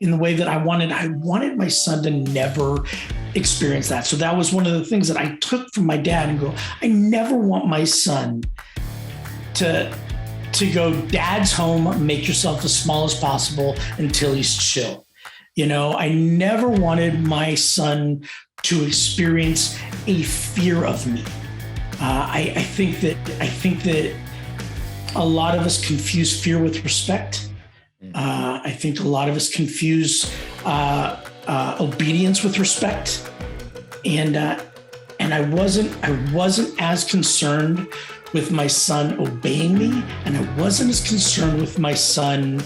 in the way that I wanted my son to never experience that. So that was one of the things that I took from my dad and go, I never want my son to go, dad's home, make yourself as small as possible until he's chill. You know, I never wanted my son to experience a fear of me. I think that a lot of us confuse fear with respect. I think a lot of us confuse obedience with respect, and I wasn't as concerned with my son obeying me, and I wasn't as concerned with my son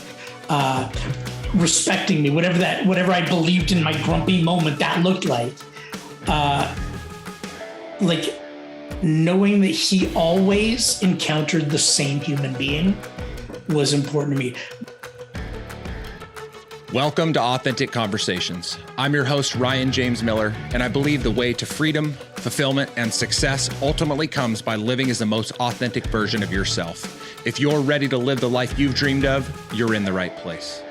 respecting me, whatever I believed in my grumpy moment that looked like. Like knowing that he always encountered the same human being was important to me. Welcome to Authentic Conversations. I'm your host, Ryan James Miller, and I believe the way to freedom, fulfillment, and success ultimately comes by living as the most authentic version of yourself. If you're ready to live the life you've dreamed of, you're in the right place.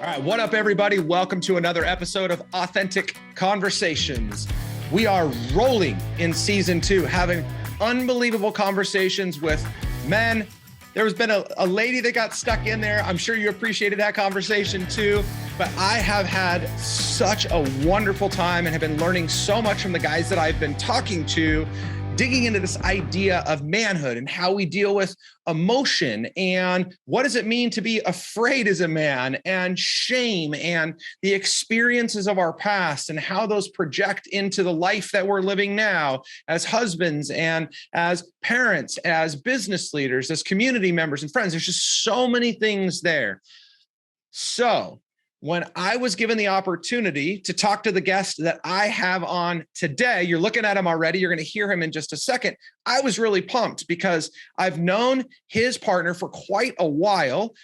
All right, what up, everybody? Welcome to another episode of Authentic Conversations. We are rolling in season 2, having unbelievable conversations with men. There's been a lady that got stuck in there. I'm sure you appreciated that conversation too, but I have had such a wonderful time and have been learning so much from the guys that I've been talking to, digging into this idea of manhood and how we deal with emotion and what does it mean to be afraid as a man, and shame and the experiences of our past and how those project into the life that we're living now as husbands and as parents, as business leaders, as community members and friends. There's just so many things there. So when I was given the opportunity to talk to the guest that I have on today, you're looking at him already, you're going to hear him in just a second. I was really pumped because I've known his partner for quite a while.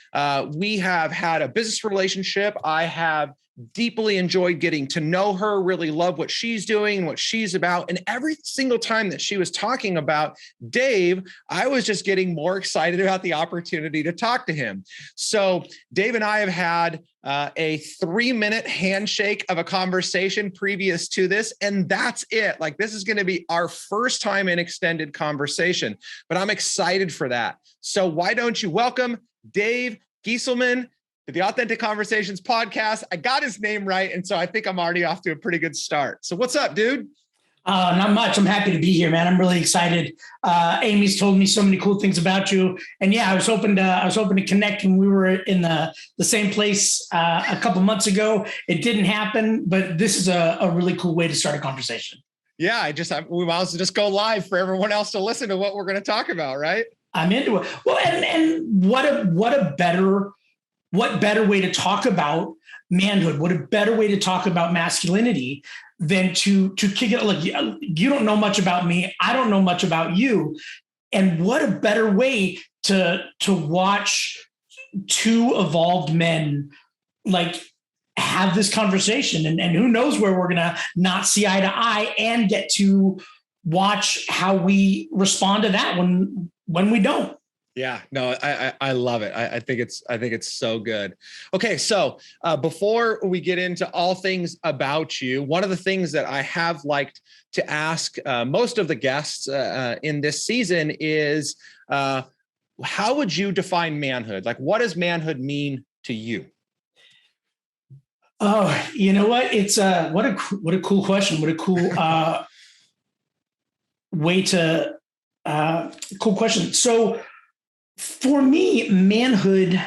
We have had a business relationship. I have deeply enjoyed getting to know her, really love what she's doing and what she's about. And every single time that she was talking about Dave, I was just getting more excited about the opportunity to talk to him. So Dave and I have had a 3-minute handshake of a conversation previous to this, and that's it. Like, this is going to be our first time in extended conversation, but I'm excited for that. So why don't you welcome Dave Gieselman to the Authentic Conversations podcast. I got his name right, and so I think I'm already off to a pretty good start. So what's up, dude? Not much. I'm happy to be here, man. I'm really excited. Amy's told me so many cool things about you, and yeah, I was hoping to connect when we were in the same place a couple months ago. It didn't happen, but this is a really cool way to start a conversation. Yeah, we might as well just go live for everyone else to listen to what we're going to talk about, right? I'm into it. Well, and what better way to talk about manhood? What a better way to talk about masculinity than to kick it. Like, you don't know much about me. I don't know much about you. And what a better way to watch two evolved men like have this conversation. And who knows where we're going to not see eye to eye and get to watch how we respond to that when we don't. Yeah, no, I love it. I think it's so good. Okay, so before we get into all things about you, one of the things that I have liked to ask most of the guests in this season is, how would you define manhood? Like, what does manhood mean to you? Oh, you know what? It's what a cool question. What a cool way to cool question. So, for me, manhood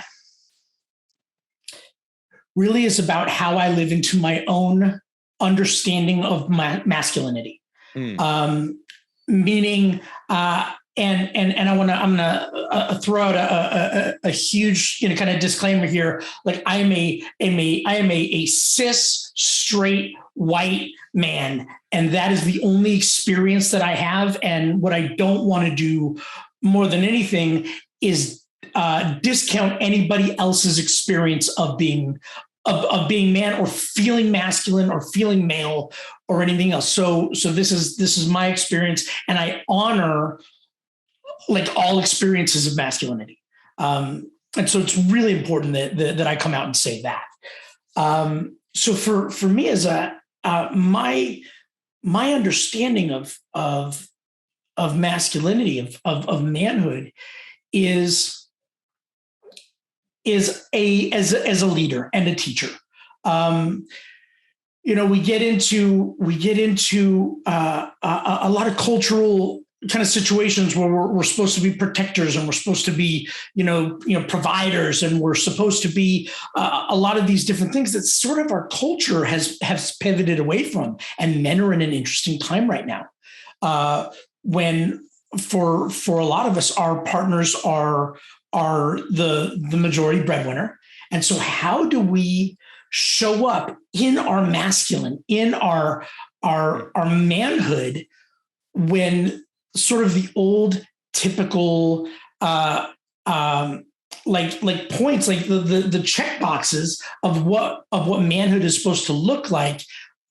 really is about how I live into my own understanding of my masculinity. Meaning, and I'm gonna throw out a huge, kind of disclaimer here. Like, I am a cis straight white man, and that is the only experience that I have. And what I don't want to do more than anything is discount anybody else's experience of being man or feeling masculine or feeling male or anything else. So this is my experience, and I honor like all experiences of masculinity. And so it's really important that I come out and say that. So for me as my understanding of masculinity, of manhood is as a leader and a teacher. We get into a lot of cultural kind of situations where we're supposed to be protectors, and we're supposed to be, providers, and we're supposed to be a lot of these different things that sort of our culture has pivoted away from. And men are in an interesting time right now, when for a lot of us, our partners are the majority breadwinner. And so how do we show up in our masculine, in our manhood, when sort of the old typical like points, like the check boxes of what manhood is supposed to look like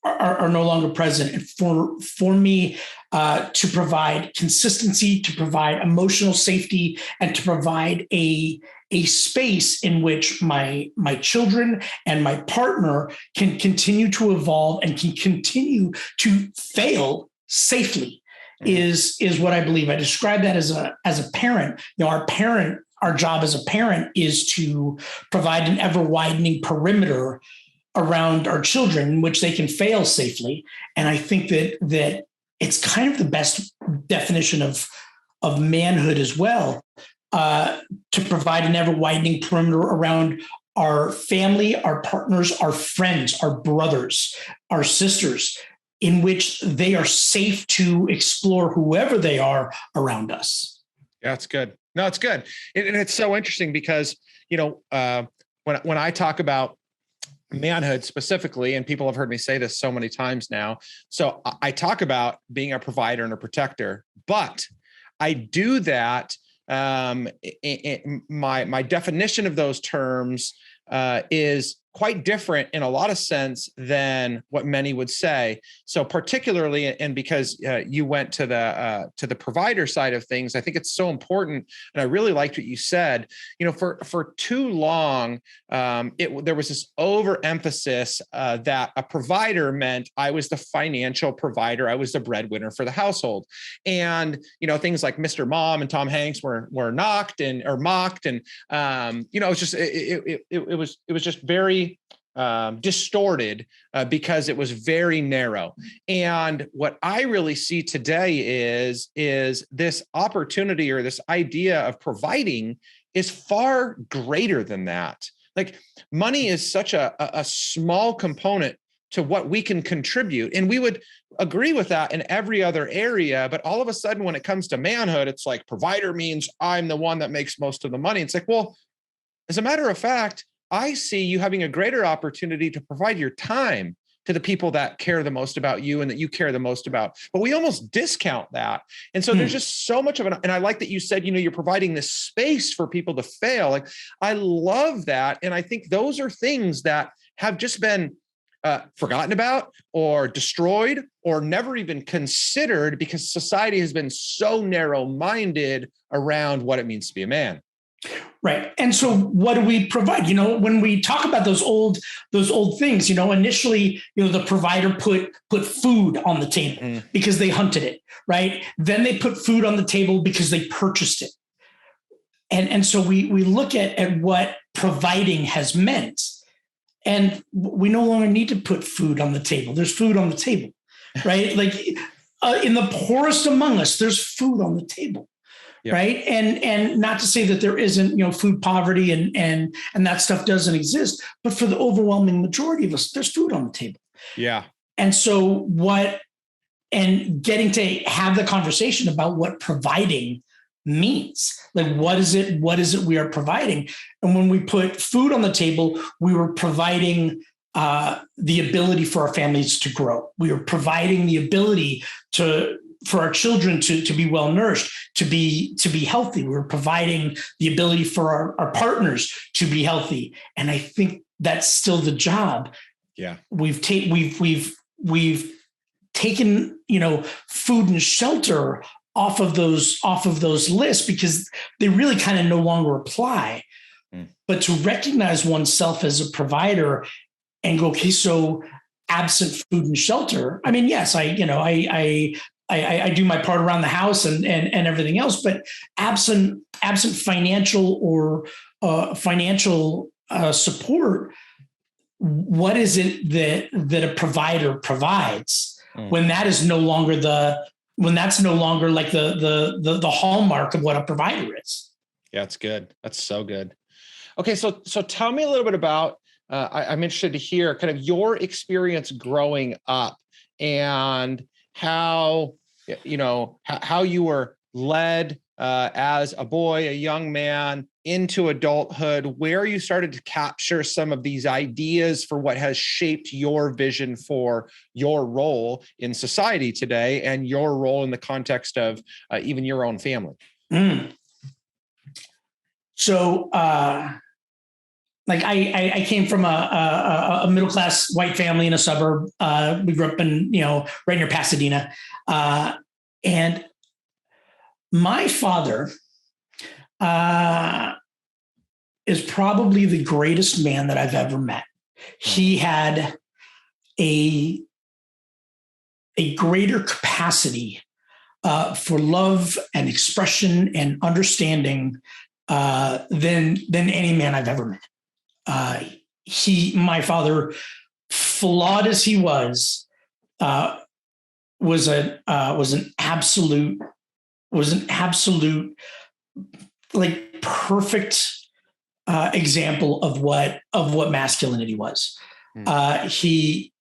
are no longer present. And for me, to provide consistency, to provide emotional safety, and to provide a space in which my children and my partner can continue to evolve and can continue to fail safely, is what I believe. I describe that as a parent. Our job as a parent is to provide an ever widening perimeter around our children in which they can fail safely. And I think that it's kind of the best definition of manhood as well, to provide an ever widening perimeter around our family, our partners, our friends, our brothers, our sisters, in which they are safe to explore whoever they are around us. Yeah, it's good. No, it's good. And it's so interesting because, when I talk about manhood specifically, and people have heard me say this so many times now. So I talk about being a provider and a protector, but I do that. My definition of those terms is quite different in a lot of sense than what many would say. So particularly, and because you went to the provider side of things, I think it's so important. And I really liked what you said. For too long, there was this overemphasis that a provider meant I was the financial provider, I was the breadwinner for the household, and things like Mr. Mom and Tom Hanks were mocked, and it was just very distorted because it was very narrow. And what I really see today is this opportunity, or this idea of providing, is far greater than that. Like, money is such a small component to what we can contribute. And we would agree with that in every other area. But all of a sudden, when it comes to manhood, it's like provider means I'm the one that makes most of the money. It's like, well, as a matter of fact, I see you having a greater opportunity to provide your time to the people that care the most about you and that you care the most about. But we almost discount that. And so there's just so much of it. And I like that you said, you're providing this space for people to fail. Like, I love that. And I think those are things that have just been forgotten about, or destroyed, or never even considered, because society has been so narrow-minded around what it means to be a man. Right. And so what do we provide? When we talk about those old things, initially, the provider put food on the table because they hunted it, right? Then they put food on the table because they purchased it. And so we look at what providing has meant, and we no longer need to put food on the table. There's food on the table, right? Like, in the poorest among us, there's food on the table. Yep. Right. And not to say that there isn't, food poverty and that stuff doesn't exist, but for the overwhelming majority of us, there's food on the table. Yeah. And so getting to have the conversation about what providing means, like, what is it we are providing? And when we put food on the table, we were providing the ability for our families to grow. We were providing the ability for our children to be well nourished, to be healthy. We're providing the ability for our partners to be healthy. And I think that's still the job. Yeah. We've taken, food and shelter off of those lists because they really kind of no longer apply. But to recognize oneself as a provider and go, okay, so absent food and shelter. I mean, yes, I do my part around the house and everything else, but absent financial or financial support, what is it that a provider provides when that is no longer that's no longer like the hallmark of what a provider is? Yeah, it's good. That's so good. Okay, so tell me a little bit about. I'm interested to hear kind of your experience growing up and how you were led as a boy, a young man into adulthood, where you started to capture some of these ideas for what has shaped your vision for your role in society today and your role in the context of even your own family. So, like I came from a middle-class white family in a suburb. We grew up in, right near Pasadena. And my father is probably the greatest man that I've ever met. He had a greater capacity for love and expression and understanding than any man I've ever met. My father, flawed as he was an absolute like perfect example of what masculinity was. He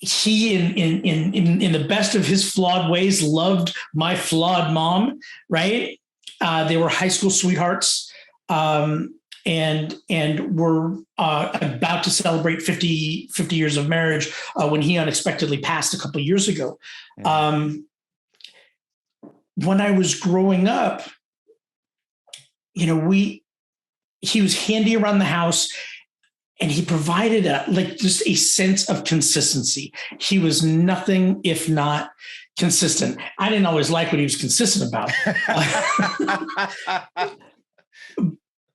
in the best of his flawed ways loved my flawed mom, right? They were high school sweethearts. And we're about to celebrate 50 years of marriage when he unexpectedly passed a couple of years ago. When I was growing up, he was handy around the house, and he provided just a sense of consistency. He was nothing if not consistent. I didn't always like what he was consistent about.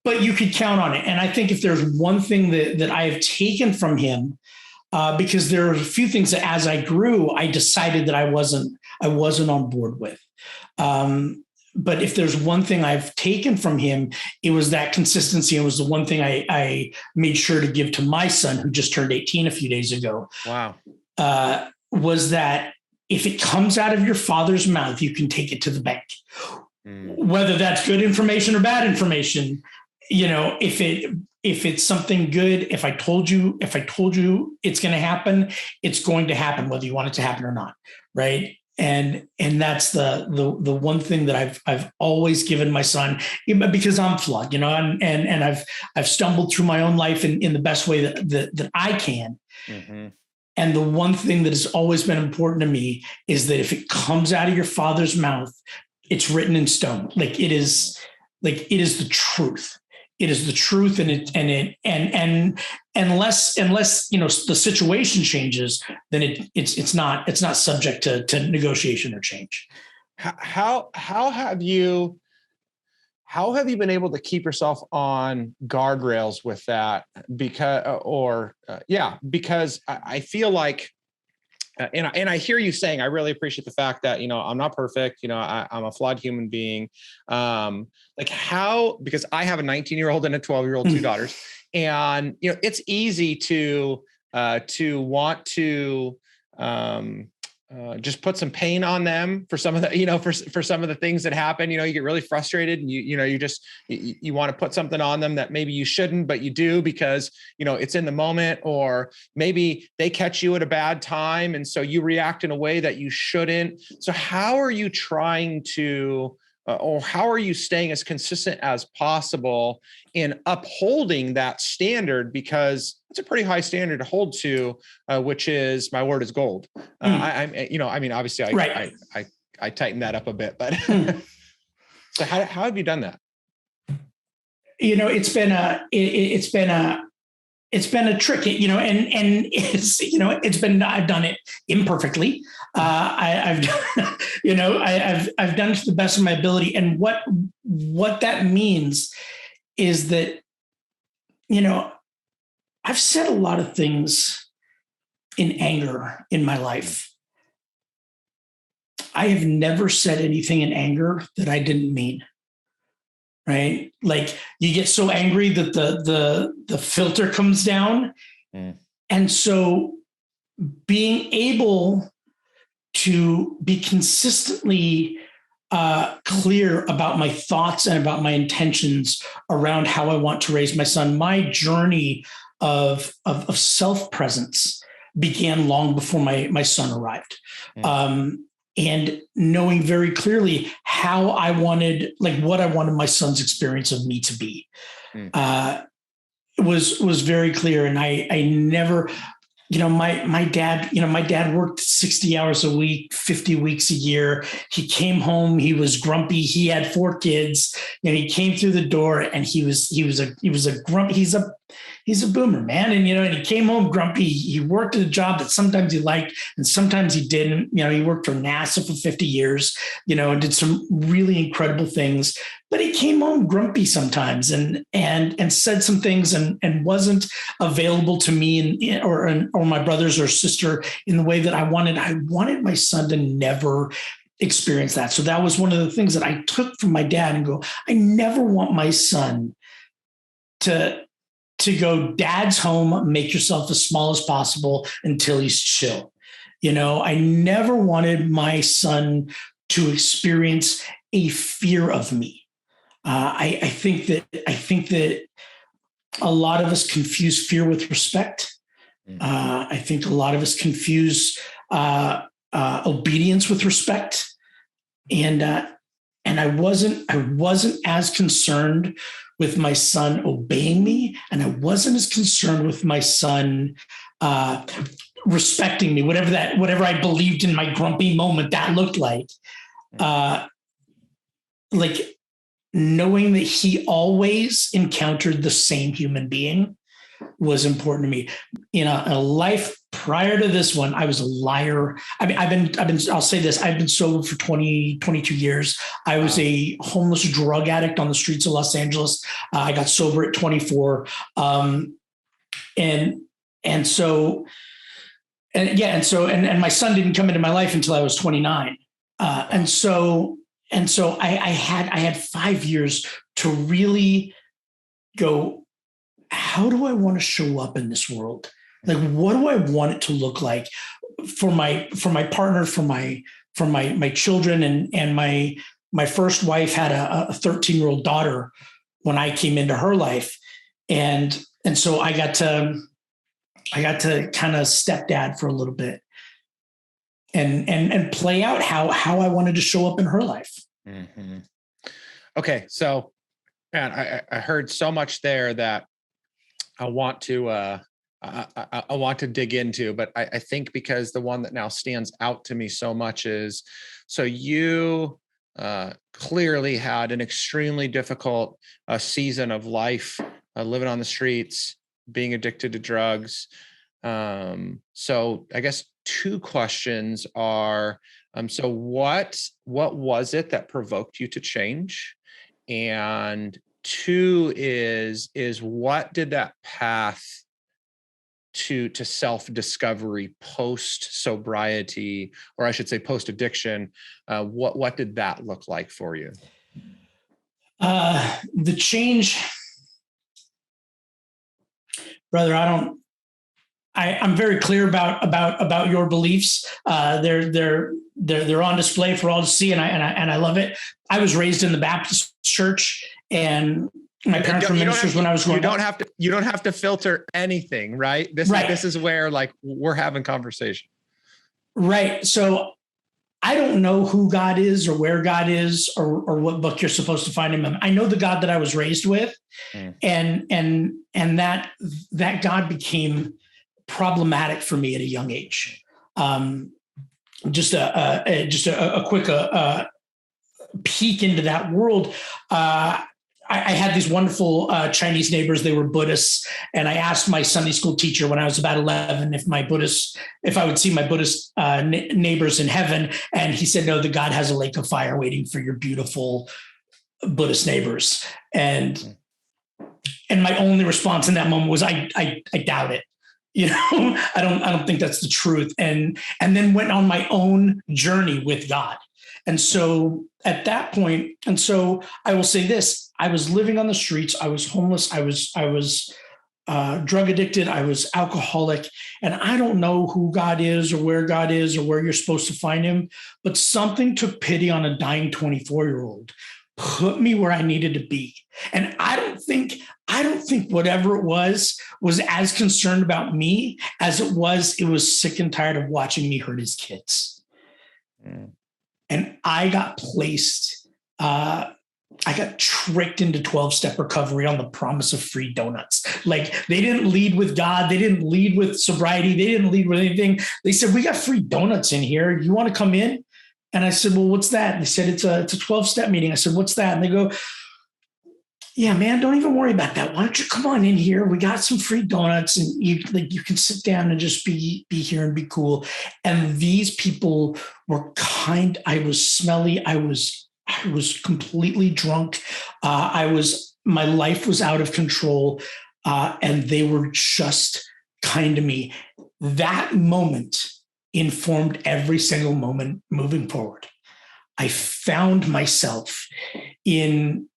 But you could count on it. And I think if there's one thing that I have taken from him, because there are a few things that as I grew, I decided that I wasn't on board with. But if there's one thing I've taken from him, it was that consistency. It was the one thing I made sure to give to my son, who just turned 18 a few days ago. Wow. Was that if it comes out of your father's mouth, you can take it to the bank. Whether that's good information or bad information, if it's something good, if I told you it's going to happen, it's going to happen, whether you want it to happen or not. Right. And that's the one thing that I've always given my son, because I'm flawed, and I've stumbled through my own life in the best way that I can. Mm-hmm. And the one thing that has always been important to me is that if it comes out of your father's mouth, it's written in stone. It is the truth. It is the truth, and unless the situation changes, then it's not subject to negotiation or change. How have you been able to keep yourself on guardrails with that? Because I feel like. And I hear you saying, I really appreciate the fact that, I'm not perfect. I'm a flawed human being. Because I have a 19-year-old and a 12-year-old, two daughters. And, it's easy to want to just put some pain on them for some of the, for some of the things that happen. You get really frustrated, and you want to put something on them that maybe you shouldn't, but you do because, it's in the moment, or maybe they catch you at a bad time. And so you react in a way that you shouldn't. So how are you trying to, or how are you staying as consistent as possible in upholding that standard? Because it's a pretty high standard to hold to, which is my word is gold. Obviously I tightened that up a bit, but so how have you done that? It's been a trick, and I've done it imperfectly. I've done it to the best of my ability. And what that means is that, I've said a lot of things in anger in my life. I have never said anything in anger that I didn't mean. Right? Like you get so angry that the filter comes down. And so being able to be consistently clear about my thoughts and about my intentions around how I want to raise my son, my journey of self-presence began long before my son arrived. And knowing very clearly how I wanted, like what I wanted my son's experience of me to be, was very clear. And I never, my dad worked 60 hours a week, 50 weeks a year. He came home, he was grumpy. He had 4 kids, he came through the door and he was a grumpy, he's a boomer, man. And, and he came home grumpy. He worked at a job that sometimes he liked and sometimes he didn't. He worked for NASA for 50 years, and did some really incredible things, but he came home grumpy sometimes and said some things and wasn't available to me or my brothers or sister in the way that I wanted. I wanted my son to never experience that. So that was one of the things that I took from my dad and go, I never want my son to go, dad's home, make yourself as small as possible until he's chill. I never wanted my son to experience a fear of me. I think that a lot of us confuse fear with respect. I think a lot of us confuse obedience with respect. And I wasn't as concerned with my son obeying me, and I wasn't as concerned with my son respecting me, whatever I believed in my grumpy moment that looked like. Like knowing that he always encountered the same human being was important to me. In a life prior to this one, I was a liar. I mean, I'll say this, I've been sober for 22 years. I was a homeless drug addict on the streets of Los Angeles. I got sober at 24. And so my son didn't come into my life until I was 29. And so I had 5 years to really go, how do I want to show up in this world? Like, what do I want it to look like for my partner, for my children, and my first wife had a 13-year-old daughter when I came into her life, and so I got to kind of stepdad for a little bit and play out how I wanted to show up in her life. Mm-hmm. Okay, so man, I heard so much there that I want to dig into, but I think because the one that now stands out to me so much is, so you clearly had an extremely difficult season of life, living on the streets, being addicted to drugs. So I guess 2 questions are, so what was it that provoked you to change? And 2 is what did that path to self-discovery post sobriety, or I should say post addiction, what did that look like for you? The change, brother, I'm very clear about your beliefs. They're on display for all to see, and I love it. I was raised in the Baptist church, and my parents were ministers when I was growing up. You don't have to filter anything, right? This is where like we're having conversation. Right. So I don't know who God is or where God is or what book you're supposed to find him in. I know the God that I was raised with, and that God became problematic for me at a young age. Just a quick peek into that world. I had these wonderful Chinese neighbors. They were Buddhists, and I asked my Sunday school teacher when I was about 11 if I would see my Buddhist neighbors in heaven, and he said, "No, that God has a lake of fire waiting for your beautiful Buddhist neighbors." And And my only response in that moment was, I doubt it. I don't think that's the truth. And then went on my own journey with God. And so at that point, and so I will say this, I was living on the streets. I was homeless. I was drug addicted. I was alcoholic. And I don't know who God is or where you're supposed to find him, but something took pity on a dying 24-year-old, put me where I needed to be. And I don't think whatever it was as concerned about me as it was sick and tired of watching me hurt his kids. Mm. And I got placed, I got tricked into 12-step recovery on the promise of free donuts. Like, they didn't lead with God. They didn't lead with sobriety. They didn't lead with anything. They said, we got free donuts in here. You want to come in? And I said, well, what's that? And they said, it's a 12-step meeting. I said, what's that? And they go, yeah, man, don't even worry about that. Why don't you come on in here? We got some free donuts, and you can sit down and just be here and be cool. And these people were kind. I was smelly. I was completely drunk. My life was out of control. And they were just kind to me. That moment informed every single moment moving forward. I found myself in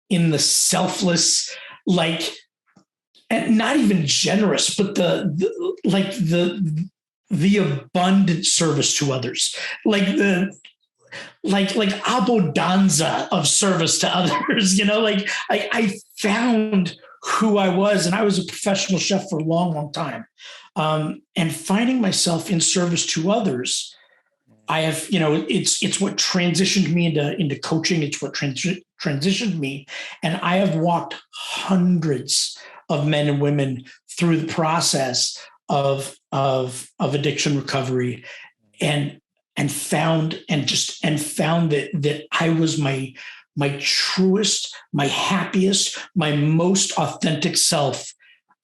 the selfless, like, and not even generous, but the abundant service to others, like abundanza of service to others. I found who I was, and I was a professional chef for a long, long time, and finding myself in service to others. I have, it's what transitioned me into coaching. It's what transitioned me. And I have walked hundreds of men and women through the process of addiction recovery, and found that I was my truest, my happiest, my most authentic self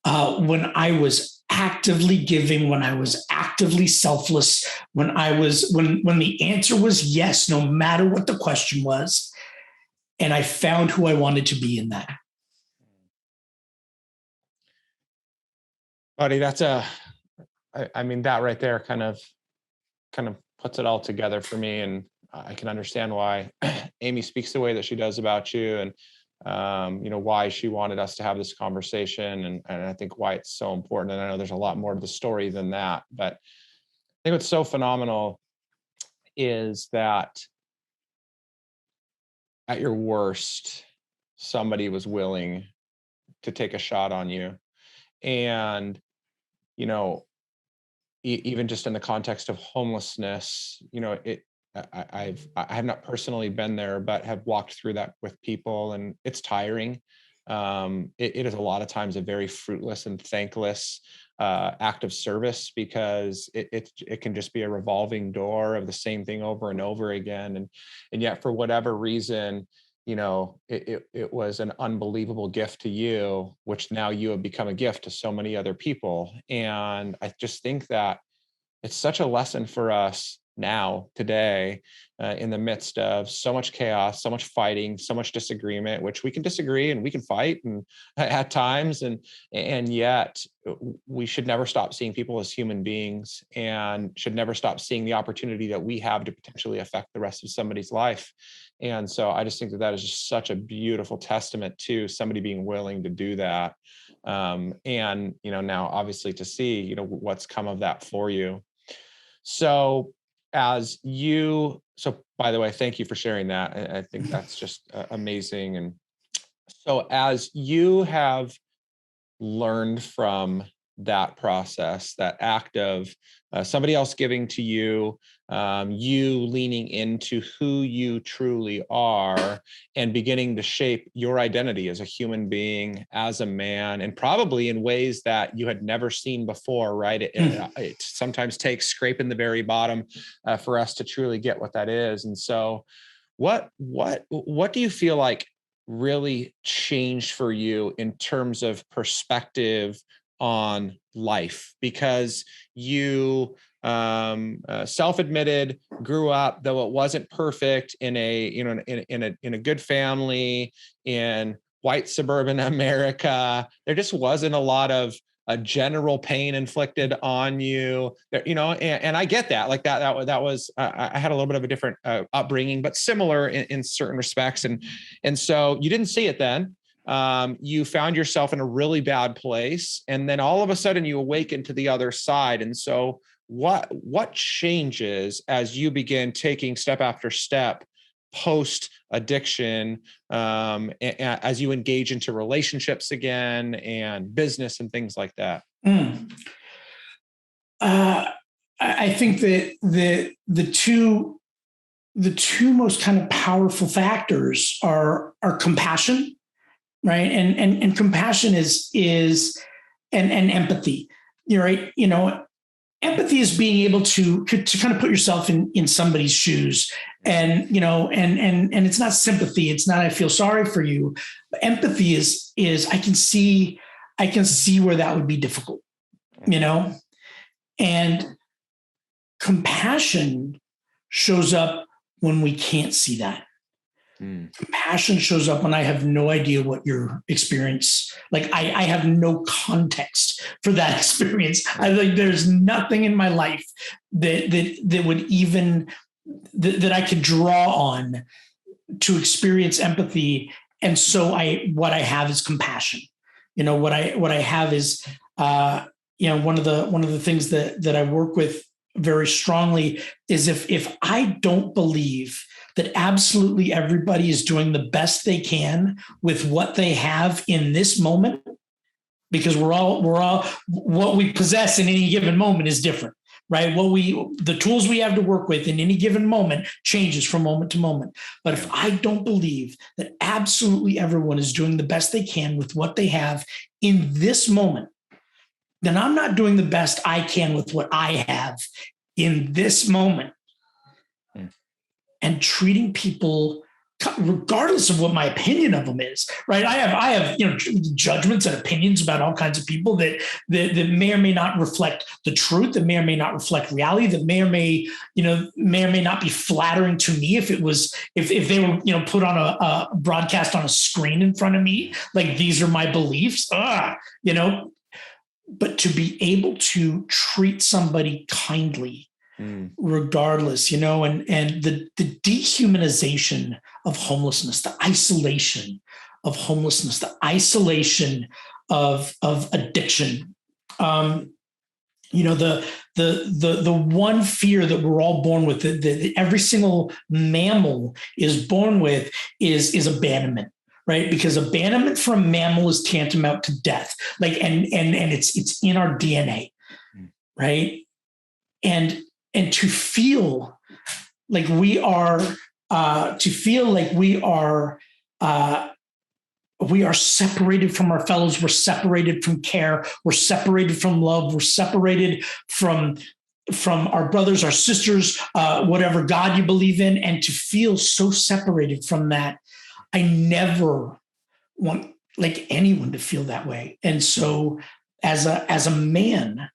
when I was actively giving, when I was actively selfless, when the answer was yes, no matter what the question was. And I found who I wanted to be in that. Buddy, that right there kind of puts it all together for me. And I can understand why Amy speaks the way that she does about you, and why she wanted us to have this conversation, and I think why it's so important. And I know there's a lot more to the story than that, but I think what's so phenomenal is that at your worst, somebody was willing to take a shot on you. And, even just in the context of homelessness, I have not personally been there, but have walked through that with people, and it's tiring. It is a lot of times a very fruitless and thankless act of service, because it can just be a revolving door of the same thing over and over again. And yet, for whatever reason, it was an unbelievable gift to you, which now you have become a gift to so many other people. And I just think that it's such a lesson for us now, today, in the midst of so much chaos, so much fighting, so much disagreement, which we can disagree and we can fight and at times, and yet we should never stop seeing people as human beings, and should never stop seeing the opportunity that we have to potentially affect the rest of somebody's life. And so I just think that is just such a beautiful testament to somebody being willing to do that. And now obviously to see what's come of that for you. So by the way, thank you for sharing that. I think that's just amazing. And so as you have learned from that process, that act of somebody else giving to you, you leaning into who you truly are and beginning to shape your identity as a human being, as a man, and probably in ways that you had never seen before, right? It sometimes takes scraping the very bottom for us to truly get what that is. And so what do you feel like really changed for you in terms of perspective on life? Because you self-admitted, grew up, though it wasn't perfect, in a in a good family, in white suburban America. There just wasn't a lot of a general pain inflicted on you there, and I get that. Like that was, I had a little bit of a different upbringing, but similar in certain respects. And so you didn't see it then. You found yourself in a really bad place. And then all of a sudden you awaken to the other side. And so what changes as you begin taking step after step post addiction, as you engage into relationships again and business and things like that? I think that the two most kind of powerful factors are compassion, right? And compassion is and empathy. You're right. Empathy is being able to kind of put yourself in somebody's shoes, and it's not sympathy. It's not I feel sorry for you. But empathy is I can see where that would be difficult, and compassion shows up when we can't see that. Compassion shows up when I have no idea what your experience, like I have no context for that experience. I think there's nothing in my life that would even that I could draw on to experience empathy. And so what I have is compassion. What I have is one of the things that I work with very strongly is if I don't believe that absolutely everybody is doing the best they can with what they have in this moment, because we're all what we possess in any given moment is different, right? The tools we have to work with in any given moment changes from moment to moment. But if I don't believe that absolutely everyone is doing the best they can with what they have in this moment, then I'm not doing the best I can with what I have in this moment. And treating people, regardless of what my opinion of them is, right? I have judgments and opinions about all kinds of people that may or may not reflect the truth, that may or may not reflect reality, that may or may not be flattering to me if they were put on a broadcast on a screen in front of me, like these are my beliefs, but to be able to treat somebody kindly regardless, and the dehumanization of homelessness, the isolation of homelessness, the isolation of addiction. The one fear that we're all born with, that every single mammal is born with, is abandonment. Right, because abandonment for a mammal is tantamount to death. Like, and it's in our DNA, right? And to feel like we are separated from our fellows. We're separated from care. We're separated from love. We're separated from our brothers, our sisters, whatever God you believe in, and to feel so separated from that. I never want anyone to feel that way. And so as a man,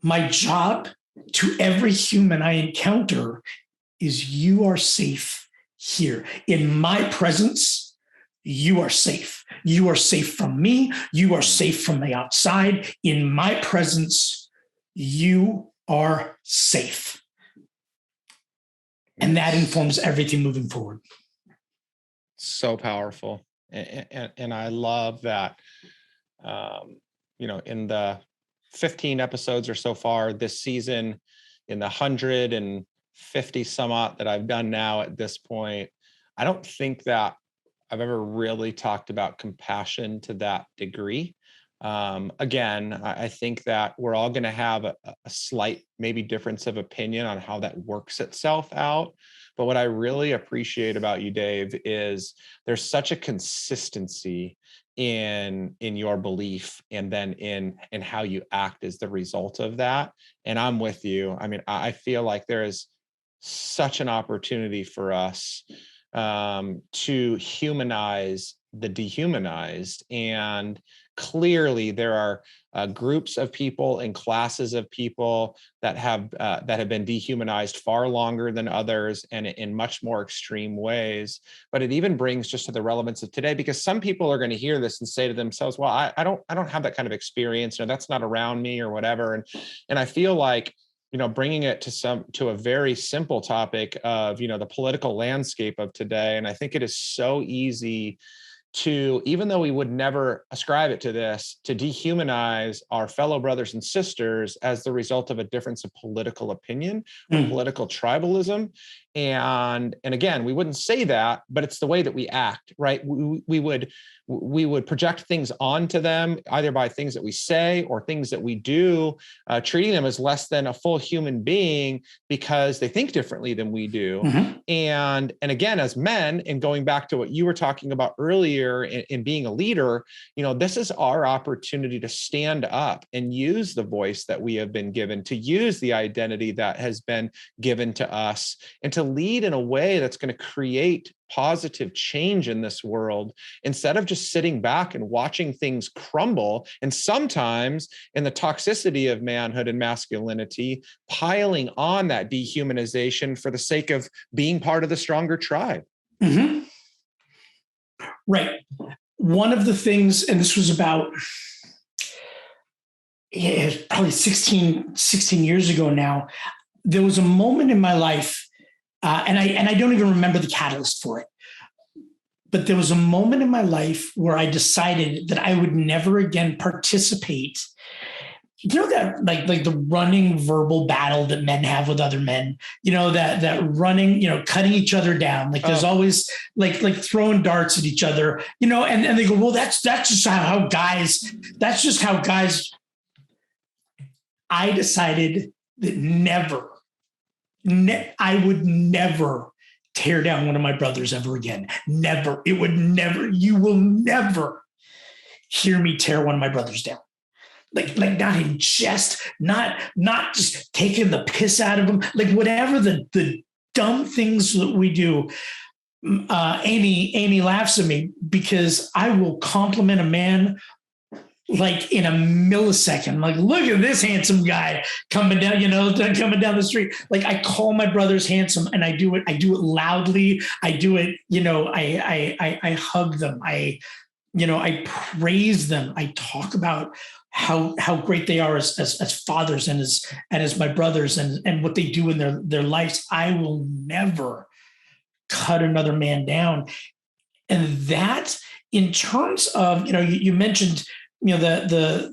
my job to every human I encounter is you are safe here. In my presence, you are safe. You are safe from me. You are safe from the outside. In my presence, you are safe. And that informs everything moving forward. So powerful. And I love that, in the 15 episodes or so far this season, in the 150 some odd that I've done now at this point, I don't think that I've ever really talked about compassion to that degree. Again, I think that we're all going to have a slight, maybe difference of opinion on how that works itself out. But what I really appreciate about you, Dave, is there's such a consistency in your belief, and then in how you act as the result of that. And I'm with you. I mean, I feel like there is such an opportunity for us to humanize the dehumanized and clearly there are groups of people and classes of people that have been dehumanized far longer than others and in much more extreme ways. But it even brings just to the relevance of today, because some people are going to hear this and say to themselves, well, I don't have that kind of experience, or that's not around me, or whatever. And I feel like, bringing it to a very simple topic of, the political landscape of today. And I think it is so easy to, even though we would never ascribe it to this, to dehumanize our fellow brothers and sisters as the result of a difference of political opinion or political tribalism. And again, we wouldn't say that, but it's the way that we act, right? We would project things onto them, either by things that we say or things that we do, treating them as less than a full human being because they think differently than we do. And again, as men, and going back to what you were talking about earlier in being a leader, this is our opportunity to stand up and use the voice that we have been given, to use the identity that has been given to us, and to lead in a way that's going to create positive change in this world, instead of just sitting back and watching things crumble. And sometimes in the toxicity of manhood and masculinity, piling on that dehumanization for the sake of being part of the stronger tribe. Right. One of the things, and this was about probably 16 years ago now, there was a moment in my life, and I don't even remember the catalyst for it, but there was a moment in my life where I decided that I would never again participate. That like the running verbal battle that men have with other men, that running, cutting each other down. Like there's always like throwing darts at each other, and they go, well, that's just how guys, I decided that I would never tear down one of my brothers ever again. Never. You will never hear me tear one of my brothers down. Like not in jest, not just taking the piss out of them, like whatever the dumb things that we do. Amy laughs at me because I will compliment a man like in a millisecond. Like, look at this handsome guy coming down, coming down the street. Like I call my brothers handsome, and I do it loudly. I do it, I hug them. I praise them. I talk about how great they are as fathers and as my brothers and what they do in their lives. I will never cut another man down. And that, in terms of, you mentioned, the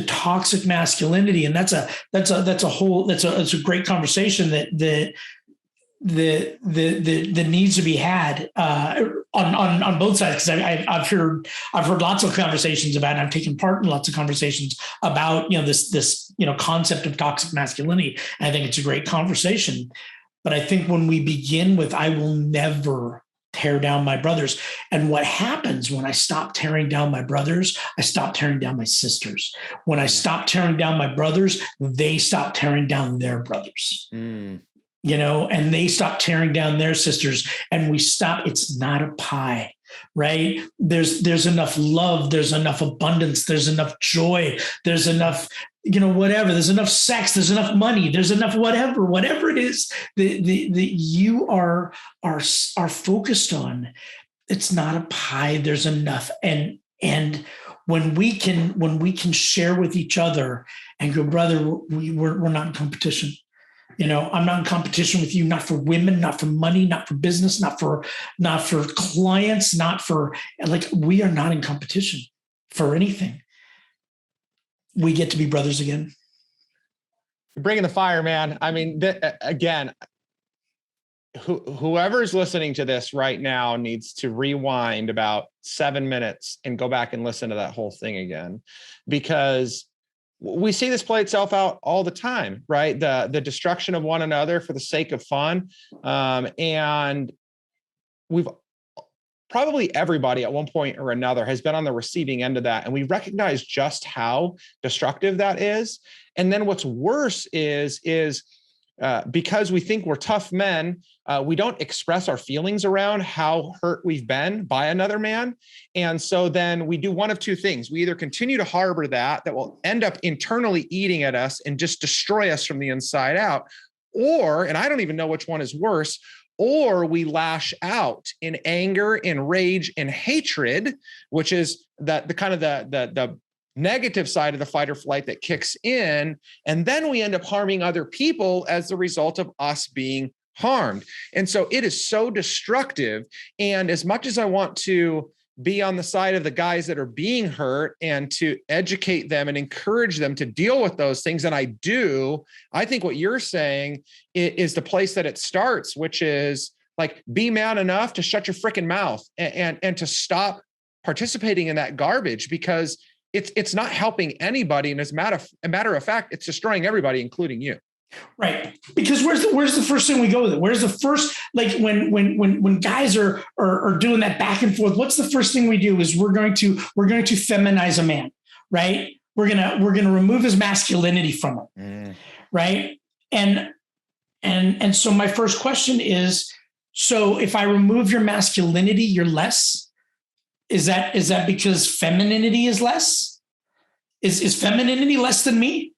toxic masculinity, and that's a great conversation that needs to be had on both sides, because I've heard lots of conversations about it. I've taken part in lots of conversations about this concept of toxic masculinity, and I think it's a great conversation. But I think when we begin with I will never tear down my brothers, and what happens when I stop tearing down my brothers, I stop tearing down my sisters. When I stop tearing down my brothers, they stop tearing down their brothers. And they stop tearing down their sisters, and we stop. It's not a pie, right? There's enough love. There's enough abundance. There's enough joy. There's enough, whatever. There's enough sex. There's enough money. There's enough whatever it is that you are focused on. It's not a pie. There's enough. And when we can share with each other and go, brother, we're not in competition. I'm not in competition with you, not for women, not for money, not for business, not for clients, not for we are not in competition for anything. We get to be brothers again. You're bringing the fire, man. I mean, again, whoever's listening to this right now needs to rewind about 7 minutes and go back and listen to that whole thing again, because we see this play itself out all the time, right? The destruction of one another for the sake of fun. And we've probably everybody at one point or another has been on the receiving end of that. And we recognize just how destructive that is. And then what's worse is because we think we're tough men, we don't express our feelings around how hurt we've been by another man. And so then we do one of two things. We either continue to harbor that will end up internally eating at us and just destroy us from the inside out, or, and I don't even know which one is worse, or we lash out in anger, in rage, in hatred, which is the negative side of the fight or flight that kicks in. And then we end up harming other people as a result of us being harmed. And so it is so destructive. And as much as I want to be on the side of the guys that are being hurt and to educate them and encourage them to deal with those things, and I do, I think what you're saying is the place that it starts, which is like, be man enough to shut your freaking mouth and to stop participating in that garbage, because it's not helping anybody. And as a matter of fact, it's destroying everybody, including you. Right. Because where's the first thing we go with it? Where's the first, like when guys are doing that back and forth, what's the first thing we do is we're going to feminize a man, right? We're going to remove his masculinity from him. Right. And so my first question is, so if I remove your masculinity, you're less? Is that because femininity is less? Is femininity less than me?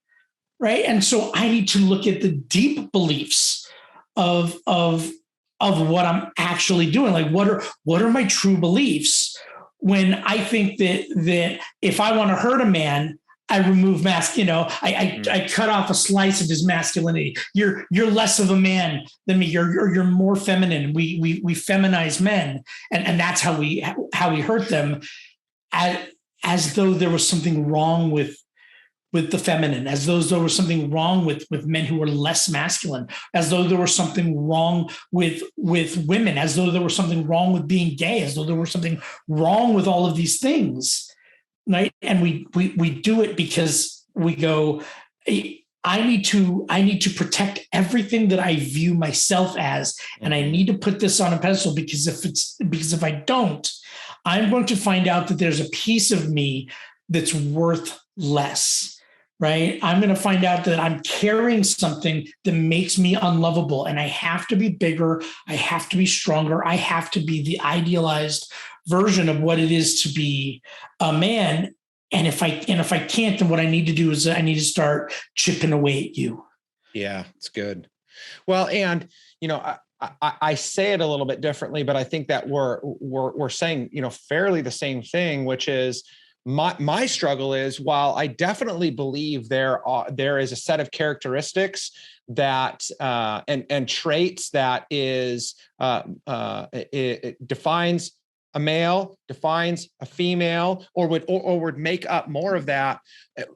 Right. And so I need to look at the deep beliefs of what I'm actually doing. Like, what are my true beliefs when I think that if I want to hurt a man, I remove I cut off a slice of his masculinity. You're less of a man than me. You're more feminine. We feminize men, and that's how we hurt them, as though there was something wrong with the feminine, as though there was something wrong with men who were less masculine, as though there was something wrong with women, as though there was something wrong with being gay, as though there was something wrong with all of these things. Right. And we do it because we go, I need to protect everything that I view myself as, and I need to put this on a pedestal, because if I don't, I'm going to find out that there's a piece of me that's worth less. Right. I'm going to find out that I'm carrying something that makes me unlovable, and I have to be bigger. I have to be stronger. I have to be the idealized version of what it is to be a man. And if I can't, then what I need to do is I need to start chipping away at you. Yeah, it's good. Well, and I say it a little bit differently, but I think that we're saying fairly the same thing, which is my struggle is, while I definitely believe there is a set of characteristics that and traits that is it defines a male, defines a female, or would make up more of that.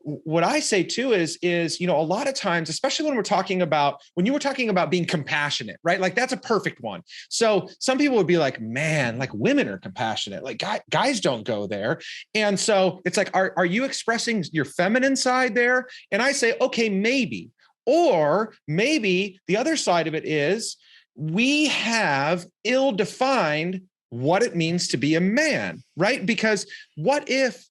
What I say too is a lot of times, especially when you were talking about being compassionate, right? Like, that's a perfect one. So some people would be like, man, like, women are compassionate, like guys don't go there. And so it's like, are you expressing your feminine side there? And I say, okay, maybe. Or maybe the other side of it is, we have ill-defined what it means to be a man, right? Because what if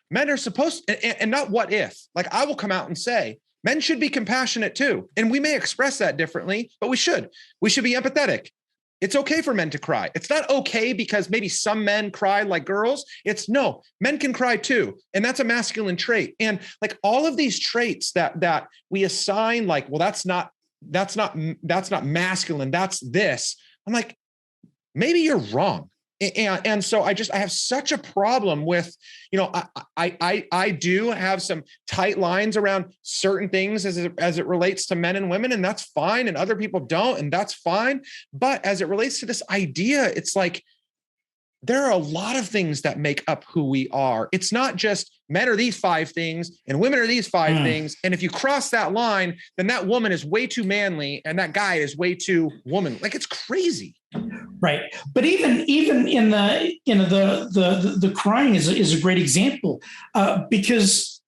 men are supposed, and not what if, like, I will come out and say, men should be compassionate too. And we may express that differently, but we should be empathetic. It's okay for men to cry. It's not okay because maybe some men cry like girls. No, men can cry too. And that's a masculine trait. And like, all of these traits that we assign, like, well, that's not masculine, that's this. I'm like, maybe you're wrong. And so I have such a problem with, I do have some tight lines around certain things as it relates to men and women, and that's fine. And other people don't, and that's fine. But as it relates to this idea, it's like, there are a lot of things that make up who we are. It's not just men are these 5 things and women are these 5 things. And if you cross that line, then that woman is way too manly and that guy is way too woman. Like, it's crazy. Right. But even in the crying is a great example, because,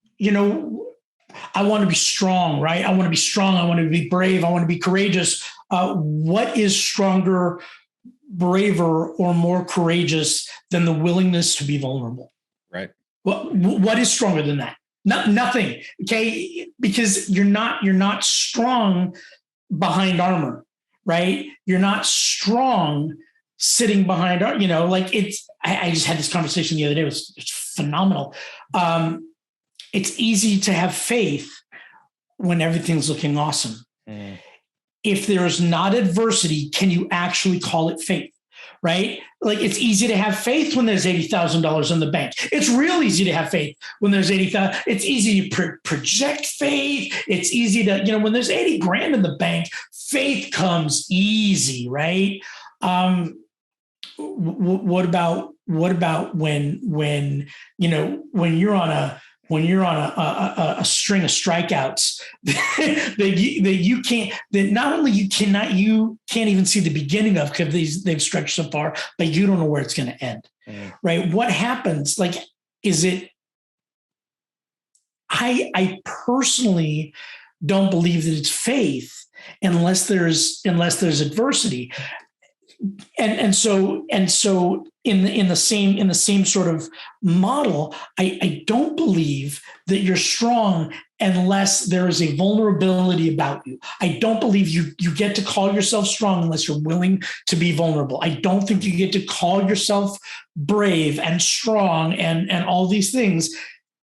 I want to be strong, right? I want to be strong. I want to be brave. I want to be courageous. What is stronger, braver, or more courageous than the willingness to be vulnerable? Right. What is stronger than that? Nothing. Okay. Because you're not strong behind armor, right? You're not strong sitting behind, like I just had this conversation the other day. It's phenomenal. It's easy to have faith when everything's looking awesome. Mm. If there's not adversity, can you actually call it faith? Right? Like, it's easy to have faith when there's $80,000 in the bank. It's real easy to have faith when there's 80,000. It's easy to project faith. It's easy to, when there's 80 grand in the bank, faith comes easy, right? What about when you're on a string of strikeouts that not only you can't even see the beginning of, because they've stretched so far, but you don't know where it's going to end. Right? What happens? Like, is it? I personally don't believe that it's faith unless there's adversity. And so in the same sort of model, I don't believe that you're strong unless there is a vulnerability about you. I don't believe you get to call yourself strong unless you're willing to be vulnerable. I don't think you get to call yourself brave and strong and all these things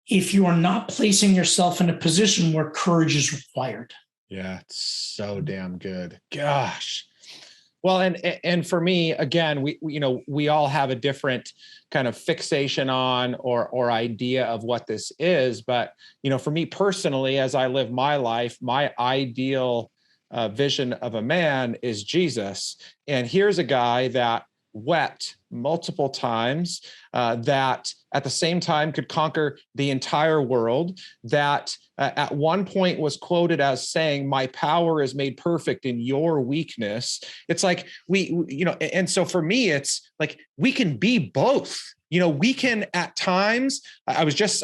if you are not placing yourself in a position where courage is required. Yeah, it's so damn good. Gosh. Well, and for me, again, we all have a different kind of fixation on or idea of what this is. But, for me personally, as I live my life, my ideal vision of a man is Jesus. And here's a guy that wept multiple times, that at the same time could conquer the entire world, that at one point was quoted as saying, "My power is made perfect in your weakness." It's like and so for me, it's like we can be both. We can at times. I was just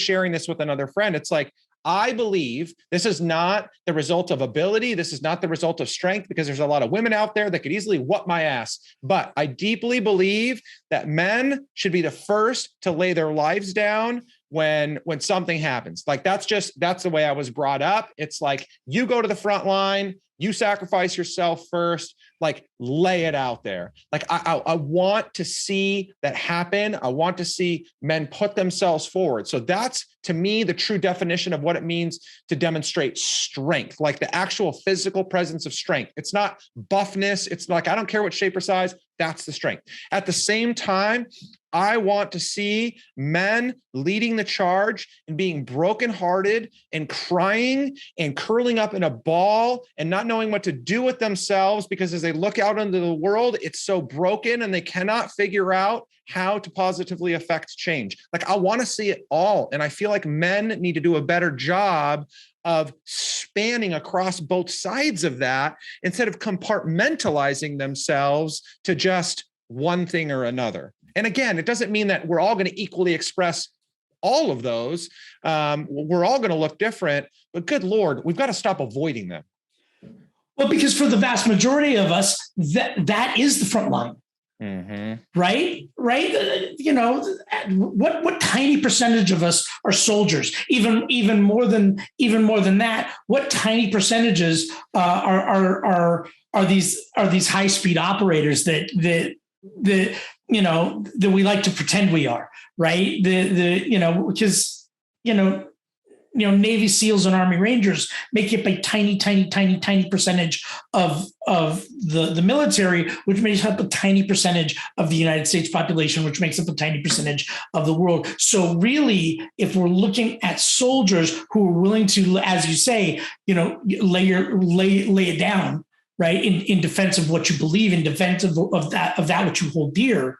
sharing this with another friend. It's like, I believe this is not the result of ability. This is not the result of strength, because there's a lot of women out there that could easily whoop my ass. But I deeply believe that men should be the first to lay their lives down when something happens. Like, that's the way I was brought up. It's like, you go to the front line, you sacrifice yourself first, like, lay it out there. Like, I want to see that happen. I want to see men put themselves forward. So that's, to me, the true definition of what it means to demonstrate strength, like the actual physical presence of strength. It's not buffness. It's like, I don't care what shape or size, that's the strength. At the same time, I want to see men leading the charge and being brokenhearted and crying and curling up in a ball and not knowing what to do with themselves, because as they look out into the world, it's so broken and they cannot figure out how to positively affect change. Like, I want to see it all. And I feel like men need to do a better job of spanning across both sides of that, instead of compartmentalizing themselves to just one thing or another. And again, it doesn't mean that we're all going to equally express all of those. We're all going to look different, but good Lord, we've got to stop avoiding them. Well, because for the vast majority of us, that is the front line. Mm-hmm. Right. What tiny percentage of us are soldiers? Even more than that, what tiny percentages are these high speed operators that we like to pretend we are, right? Because Navy SEALs and Army Rangers make up a tiny percentage of the military, which makes up a tiny percentage of the United States population, which makes up a tiny percentage of the world. So really, if we're looking at soldiers who are willing to, as you say, lay it down, right, in defense of what you believe, in defense of that which you hold dear.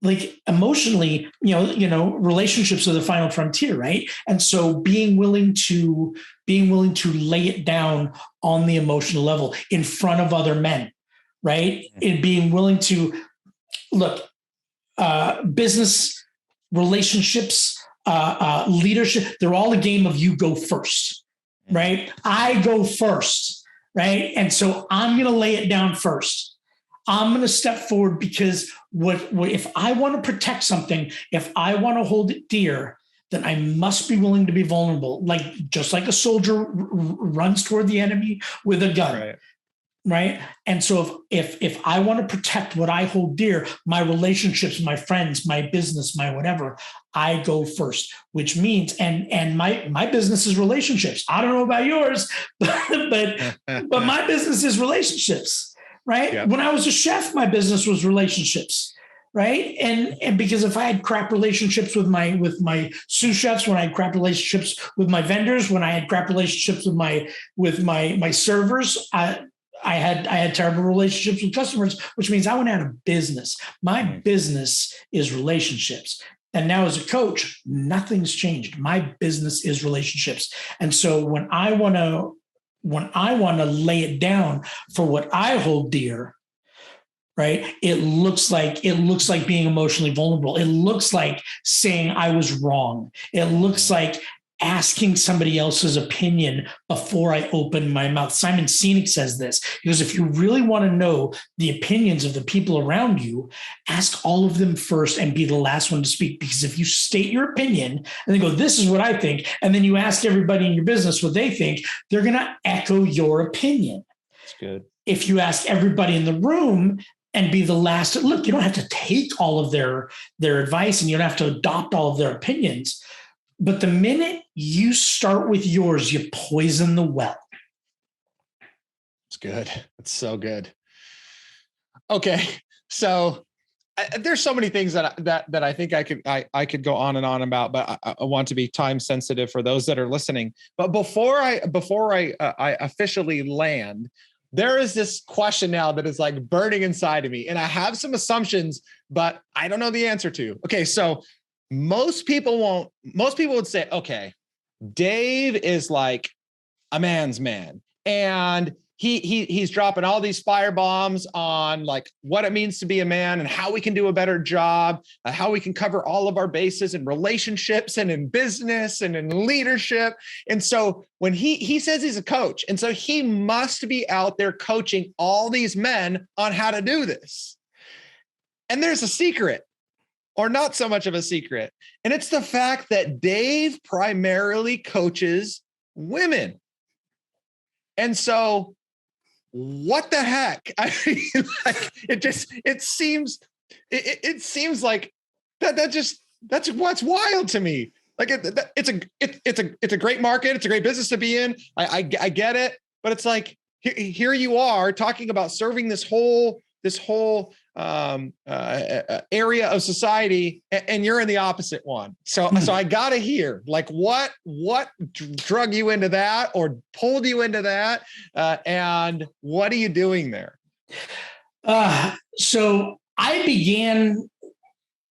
Like, emotionally, relationships are the final frontier, right? And so being willing to lay it down on the emotional level in front of other men, right? And being willing to look, business, relationships, leadership, they're all a game of you go first, right? I go first, right? And so I'm going to lay it down first. I'm going to step forward, because what if I want to protect something, if I want to hold it dear, then I must be willing to be vulnerable. Just like a soldier runs toward the enemy with a gun. Right. And so if I want to protect what I hold dear, my relationships, my friends, my business, my whatever, I go first, which means, and my business is relationships. I don't know about yours, but my business is relationships. Right. Yep. When I was a chef, my business was relationships. Right. And because if I had crap relationships with my sous chefs, when I had crap relationships with my vendors, when I had crap relationships with my servers, I had terrible relationships with customers, which means I went out of business. My business is relationships. And now as a coach, nothing's changed. My business is relationships. And so when I want to lay it down for what I hold dear, right? It looks like being emotionally vulnerable. It looks like saying I was wrong. It looks like asking somebody else's opinion before I open my mouth. Simon Sinek says this. He goes, if you really want to know the opinions of the people around you, ask all of them first and be the last one to speak. Because if you state your opinion and then go, this is what I think, and then you ask everybody in your business what they think, they're going to echo your opinion. That's good. If you ask everybody in the room and be the last, look, you don't have to take all of their advice and you don't have to adopt all of their opinions. But the minute you start with yours, you poison the well. It's good. It's so good. Okay. So there's so many things that I think I could go on and on about, but I want to be time sensitive for those that are listening. But before I officially land, there is this question now that is like burning inside of me. And I have some assumptions, but I don't know the answer to. Okay. So most people would say, okay, Dave is like a man's man. And he's dropping all these fire bombs on like what it means to be a man and how we can do a better job, how we can cover all of our bases in relationships and in business and in leadership. And so when he says he's a coach, and so he must be out there coaching all these men on how to do this. And there's a secret. Or not so much of a secret. And it's the fact that Dave primarily coaches women. And so what the heck? I mean, like, it seems like that's what's wild to me. Like it's a great market. It's a great business to be in. I get it, but it's like, here you are talking about serving this whole area of society, and you're in the opposite one. So I gotta hear, like, what drug you into that or pulled you into that, and what are you doing there? So I began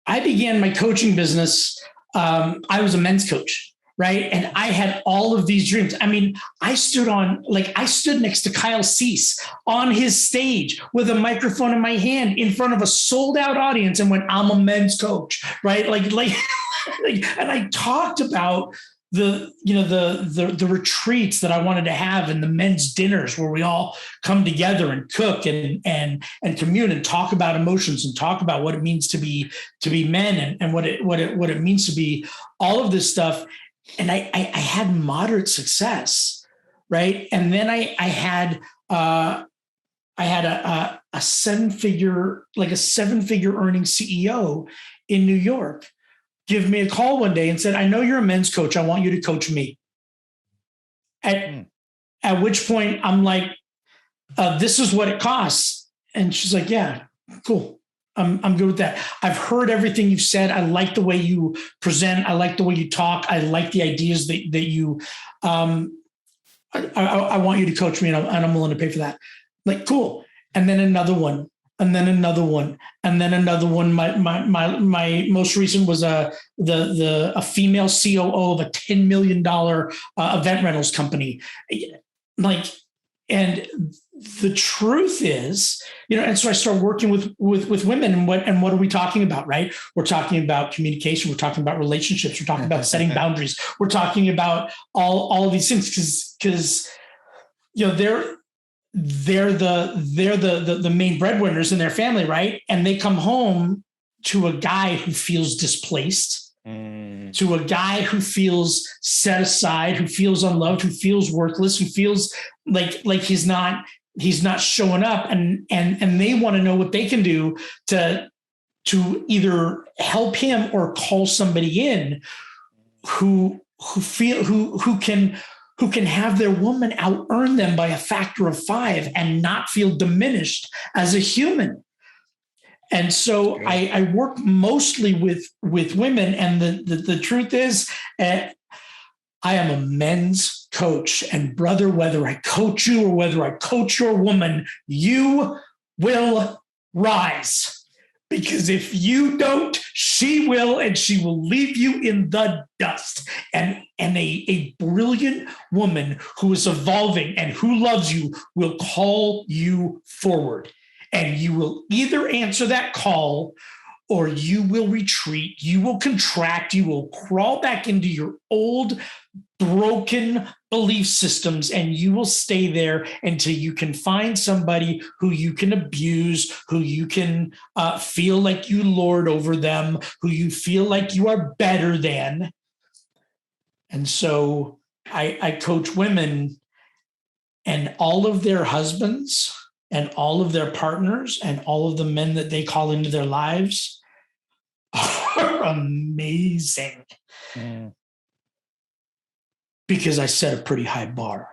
my coaching business. I was a men's coach. Right. And I had all of these dreams. I mean, I stood next to Kyle Cease on his stage with a microphone in my hand in front of a sold out audience and went, I'm a men's coach. Right. And I talked about the retreats that I wanted to have and the men's dinners where we all come together and cook and commune and talk about emotions and talk about what it means to be men and what it means to be all of this stuff. And I had moderate success, right? And then I had a seven-figure earning CEO in New York give me a call one day and said, I know you're a men's coach. I want you to coach me. At which point I'm like, this is what it costs. And she's like, yeah, cool. I'm good with that. I've heard everything you've said. I like the way you present. I like the way you talk. I like the ideas that you, I want you to coach me and I'm willing to pay for that. Like, cool. And then another one, and then another one, and then another one. My most recent was a female COO of a $10 million event rentals company. And the truth is, and so I started working with women, and what are we talking about, right? We're talking about communication. We're talking about relationships. We're talking about setting boundaries. We're talking about all of these things because they're the main breadwinners in their family, right? And they come home to a guy who feels displaced, To a guy who feels set aside, who feels unloved, who feels worthless, who feels like he's not showing up, and they want to know what they can do to either help him or call somebody in who can have their woman out earn them by a factor of 5 and not feel diminished as a human. And so I work mostly with women, and the truth is, I am a men's coach, and brother, whether I coach you or whether I coach your woman, you will rise. Because if you don't, she will, and she will leave you in the dust. And a brilliant woman who is evolving and who loves you will call you forward. And you will either answer that call or you will retreat, you will contract, you will crawl back into your old broken belief systems, and you will stay there until you can find somebody who you can abuse, who you can feel like you lord over them, who you feel like you are better than. And so I coach women, and all of their husbands and all of their partners and all of the men that they call into their lives are amazing. Because I set a pretty high bar.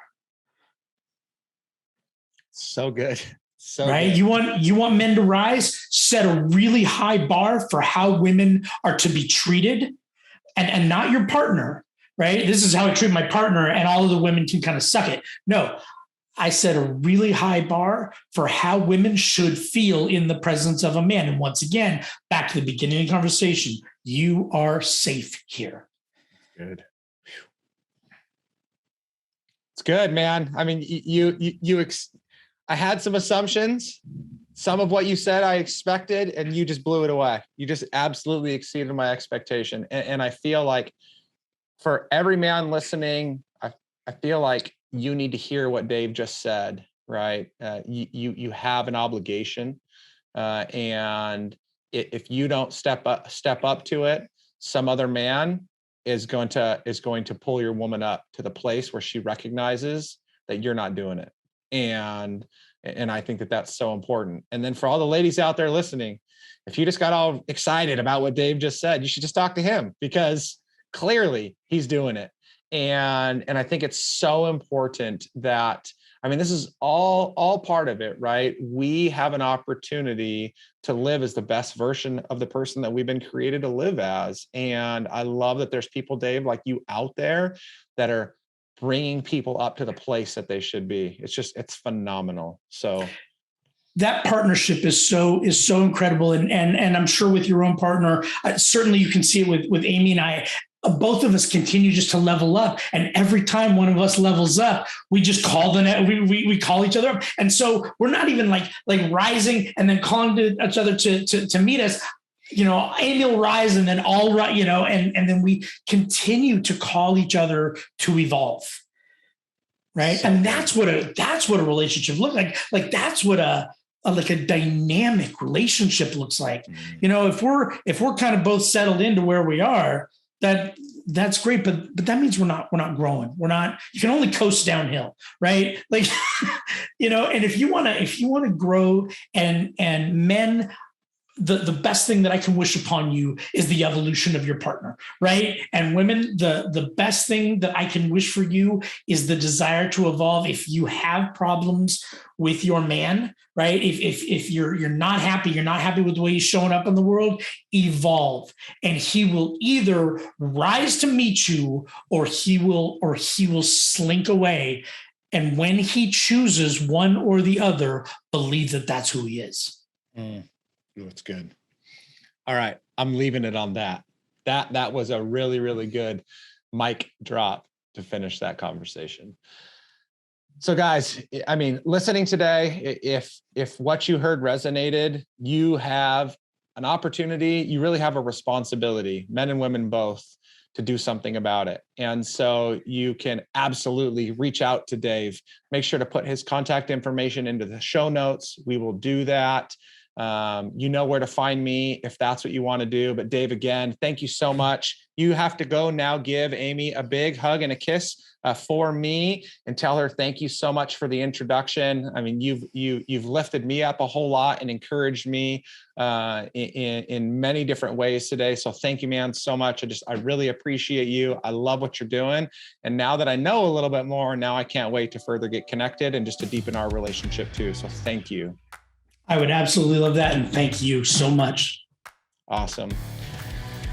So good. So right. Good. You want men to rise, set a really high bar for how women are to be treated, and not your partner, right? This is how I treat my partner, and all of the women can kind of suck it. No, I set a really high bar for how women should feel in the presence of a man. And once again, back to the beginning of the conversation, you are safe here. Good. It's good, man. I mean, I had some assumptions. Some of what you said I expected, and you just blew it away. You just absolutely exceeded my expectation. And I feel like for every man listening, I feel like you need to hear what Dave just said, right? You have an obligation, and if you don't step up to it, some other man is going to pull your woman up to the place where she recognizes that you're not doing it. And I think that that's so important. And then for all the ladies out there listening, if you just got all excited about what Dave just said, you should just talk to him, because clearly he's doing it. And I think it's so important that, I mean, this is all part of it, right? We have an opportunity to live as the best version of the person that we've been created to live as. And I love that there's people, Dave, like you out there that are bringing people up to the place that they should be. It's phenomenal. So that partnership is so incredible. And I'm sure with your own partner, certainly you can see it with Amy and I. Both of us continue just to level up, and every time one of us levels up, we just call we call each other up, and so we're not even like rising and then calling to each other to meet us. You know, Amy will rise and then I'll rise. You know, and then we continue to call each other to evolve, right? So, and that's what a relationship looks like. Like that's what a dynamic relationship looks like. You know, if we're kind of both settled into where we are, that's great, but that means we're not growing. You can only coast downhill, right? Like, you know, and if you want to grow, and men, the best thing that I can wish upon you is the evolution of your partner, right? And women, the best thing that I can wish for you is the desire to evolve. If you have problems with your man, right? If you're not happy with the way he's showing up in the world, evolve, and he will either rise to meet you or he will slink away. And when he chooses one or the other, believe that that's who he is. That's good. All right. I'm leaving it on that. That was a really, really good mic drop to finish that conversation. So guys, I mean, listening today, if what you heard resonated, you have an opportunity, you really have a responsibility, men and women both, to do something about it. And so you can absolutely reach out to Dave. Make sure to put his contact information into the show notes. We will do that. You know where to find me if that's what you want to do. But Dave, again, thank you so much. You have to go now. Give Amy a big hug and a kiss for me, and tell her thank you so much for the introduction. I mean, you've lifted me up a whole lot and encouraged me in many different ways today. So thank you, man, so much. I really appreciate you. I love what you're doing. And now that I know a little bit more, now I can't wait to further get connected and just to deepen our relationship too. So thank you. I would absolutely love that. And thank you so much. Awesome.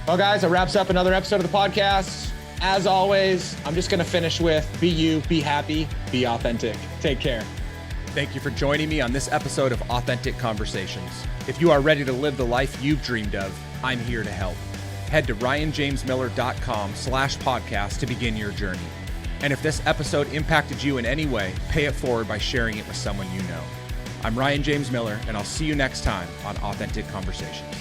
Well, guys, that wraps up another episode of the podcast. As always, I'm just going to finish with be you, be happy, be authentic. Take care. Thank you for joining me on this episode of Authentic Conversations. If you are ready to live the life you've dreamed of, I'm here to help. Head to ryanjamesmiller.com/podcast to begin your journey. And if this episode impacted you in any way, pay it forward by sharing it with someone you know. I'm Ryan James Miller, and I'll see you next time on Authentic Conversations.